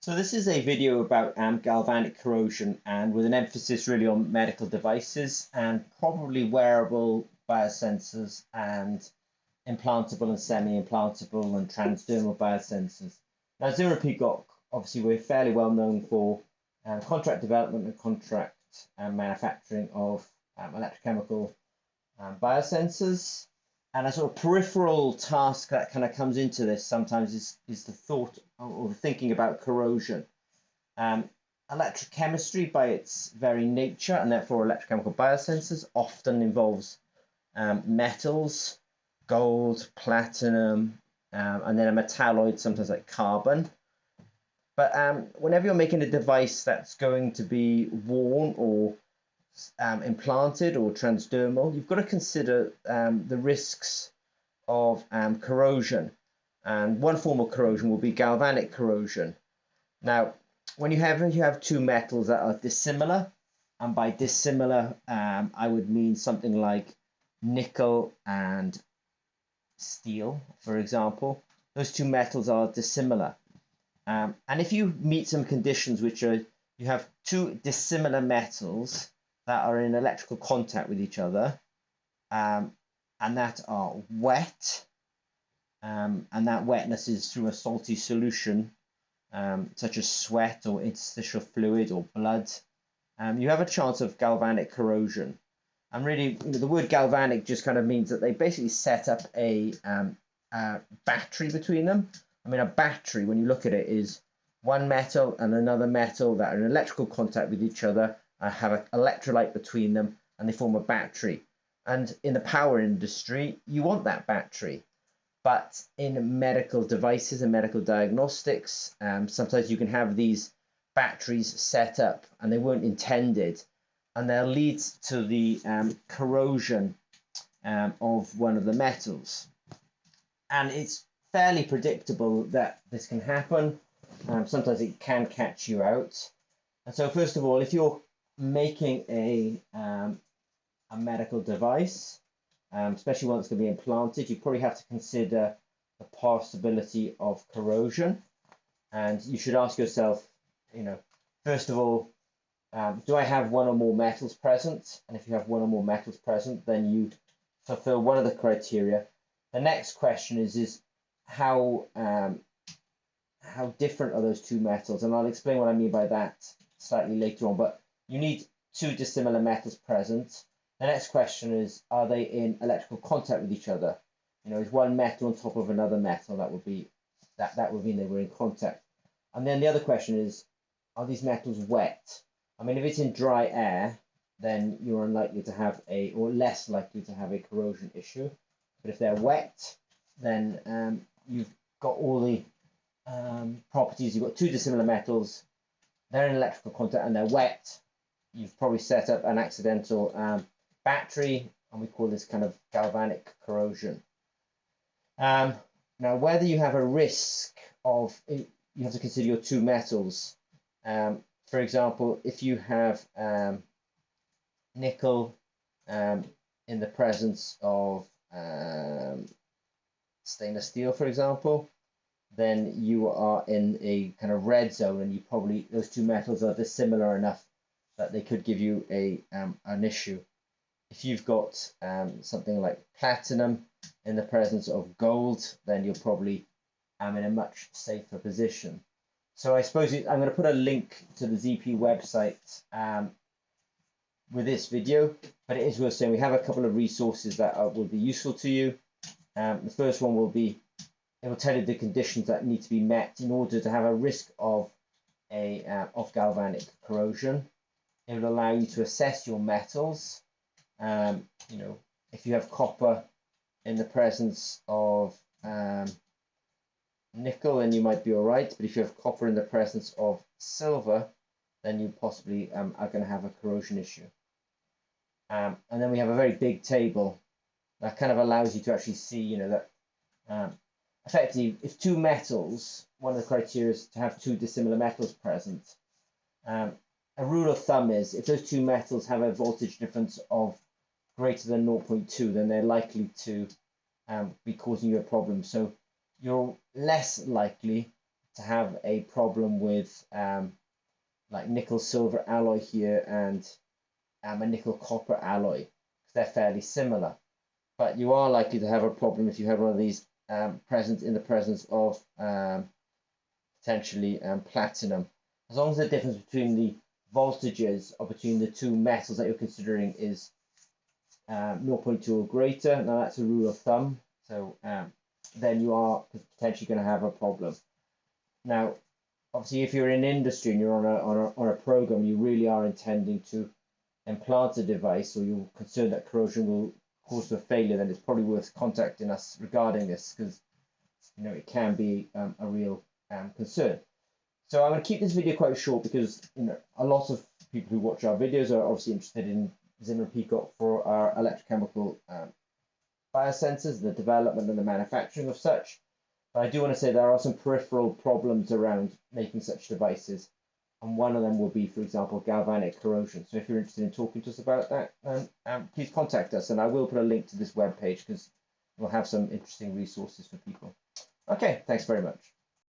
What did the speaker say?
So this is a video about galvanic corrosion, and with an emphasis really on medical devices and probably wearable biosensors and implantable and semi-implantable and transdermal biosensors. Now zero peacock, obviously we're fairly well known for contract development and contract manufacturing of electrochemical biosensors. And a sort of peripheral task that kind of comes into this sometimes is the thought or the thinking about corrosion. Electrochemistry, by its very nature, and therefore electrochemical biosensors, often involves metals, gold, platinum, and then a metalloid, sometimes like carbon. But whenever you're making a device that's going to be worn or implanted or transdermal, you've got to consider the risks of corrosion. And one form of corrosion will be galvanic corrosion. Now, when you have two metals that are dissimilar, and by dissimilar, I would mean something like nickel and steel, for example. Those two metals are dissimilar. And if you meet some conditions which are, you have two dissimilar metals that are in electrical contact with each other, and that are wet, and that wetness is through a salty solution, such as sweat or interstitial fluid or blood, you have a chance of galvanic corrosion. And really, the word galvanic just kind of means that they basically set up a battery between them. I mean, a battery, when you look at it, is one metal and another metal that are in electrical contact with each other, have an electrolyte between them, and they form a battery. And in the power industry, you want that battery. But in medical devices and medical diagnostics, sometimes you can have these batteries set up and they weren't intended, and they'll lead to the corrosion of one of the metals. And it's fairly predictable that this can happen. Sometimes it can catch you out. And so first of all, if you're making a medical device, especially one that's going to be implanted, you probably have to consider the possibility of corrosion. And you should ask yourself, first of all, do I have one or more metals present? And if you have one or more metals present, then you fulfill one of the criteria. The next question is how different are those two metals? And I'll explain what I mean by that slightly later on. But you need two dissimilar metals present. The next question is, are they in electrical contact with each other? Is one metal on top of another metal? That would mean they were in contact. And then the other question is, are these metals wet? I mean, if it's in dry air, then you're unlikely to have or less likely to have a corrosion issue. But if they're wet, then you've got all the properties. You've got two dissimilar metals, they're in electrical contact and they're wet. You've probably set up an accidental battery, and we call this kind of galvanic corrosion. Now, whether you have a risk of, you have to consider your two metals. For example, if you have nickel in the presence of stainless steel, for example, then you are in a kind of red zone, and those two metals are dissimilar enough that they could give you an issue. If you've got something like platinum in the presence of gold, then you're probably in a much safer position. So I suppose I'm going to put a link to the ZP website with this video, but it is worth saying we have a couple of resources that will be useful to you. The first one will be, it will tell you the conditions that need to be met in order to have a risk of galvanic corrosion. It will allow you to assess your metals. If you have copper in the presence of nickel, then you might be all right. But if you have copper in the presence of silver, then you possibly are going to have a corrosion issue. And then we have a very big table that kind of allows you to actually see, that effectively, if two metals, one of the criteria is to have two dissimilar metals present. A rule of thumb is if those two metals have a voltage difference of greater than 0.2, then they're likely to be causing you a problem. So you're less likely to have a problem with like nickel silver alloy here and a nickel copper alloy, because they're fairly similar. But you are likely to have a problem if you have one of these present in the presence of potentially platinum. As long as the difference between the voltages or between the two metals that you're considering is 0.2 or greater, now that's a rule of thumb, so then you are potentially going to have a problem. Now, obviously, if you're in industry and you're on a program, you really are intending to implant a device, or you're concerned that corrosion will cause a failure, then it's probably worth contacting us regarding this, because it can be a real concern. So I'm going to keep this video quite short, because a lot of people who watch our videos are obviously interested in Zimmer Peacock for our electrochemical biosensors, the development and the manufacturing of such. But I do want to say there are some peripheral problems around making such devices, and one of them will be, for example, galvanic corrosion. So if you're interested in talking to us about that, please contact us, and I will put a link to this webpage, because we'll have some interesting resources for people. Okay, thanks very much.